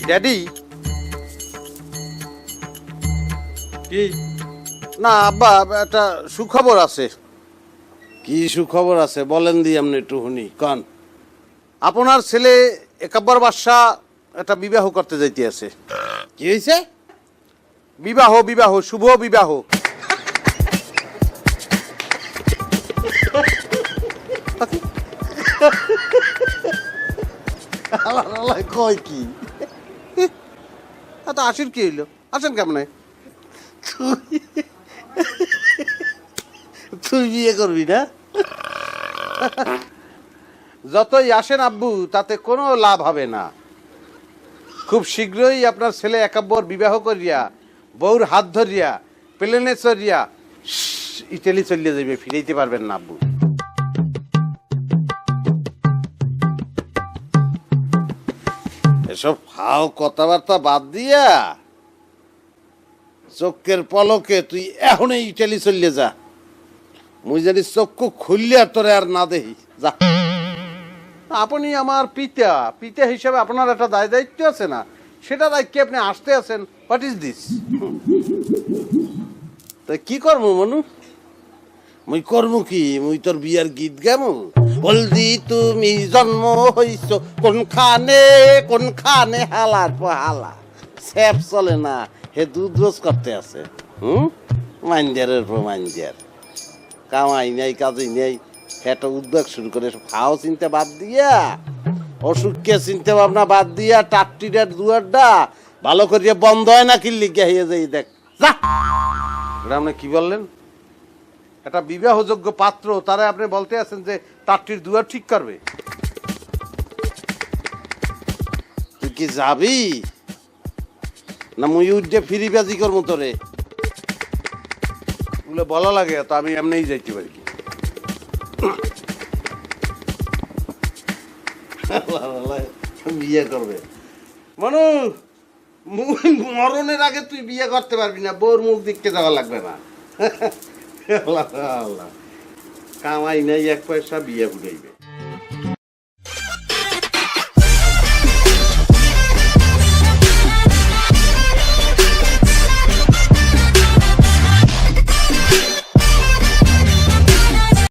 Daddy কি না আব্বা একটা সুখবর আছে। কি সুখবর আছে বলেন দি আপনি একটু শুনি কন। আপনার ছেলে একাব্বর বাদশা একটা বিবাহ করতে যাইতে আছে। কি হয়েছে? বিবাহ বিবাহ শুভ বিবাহ। কয় কি? তা আসেন কি হইলো, আসেন কেমনে? তুই বিয়ে করবি না? যতই আসেন আব্বু তাতে কোনো লাভ হবে না। খুব শীঘ্রই আপনার ছেলে একাব্বর বিবাহ করিয়া বউর হাত ধরিয়া প্লেনে চড়িয়া ইটালি চলিয়ে যাবে, ফিরাইতে পারবেন না আব্বু। এসব ফাও কথাবার্তা বাদ দিয়া চোখের পলকে তুই এখনই ইটালি চলিয়ে যা। মুই জানি চক্ষু খুললে তোরে আর না দেহি যা। আপনি আমার পিতা, পিতা হিসেবে আপনার একটা দায় দায়িত্ব আছে না? সেটা দায়িত্বে আপনি আসতে আছেন। What is this? তা কি করবো মনু? মুই করবো কি? মুই তোর বিয়ার গীত গামু। হলদি তুমি জন্ম হইছ কোনখানে কোনখানে হালার হালা স্যাপ চলে না, হে দুধ রোজ করতে আছে। মাইন্ডিয়ারের পর মাইন্ডিয়ার কামাই নেই কাজই নেই, একটা উদ্যোগ শুরু করে খাও চিনতে বাদ দিয়া, অসুখকে চিনতে ভাবনা বাদ দিয়া টাট্টিটার দুয়ারটা ভালো করিয়া বন্ধ হয় না কিল্লি গিয়ে যাই দেখ যা। এটা আপনি কি বললেন? একটা বিবাহযোগ্য পাত্র তারা আপনি বলতে আছেন যে তারটির দুয়ার ঠিক করবে? তুই কি যাবি না মুই উঠে ফিরি বাজি করবো তোরে? বলে বলা লাগে তো আমি এমনিই যাইতে পারি কি? বিয়ে করবে মানু, মরণের আগে তুই বিয়ে করতে পারবি না, বউর মুখ দেখতে যাওয়া লাগবে না। কামাই নাই এক পয়সা, বিয়ে ফুটাইবে।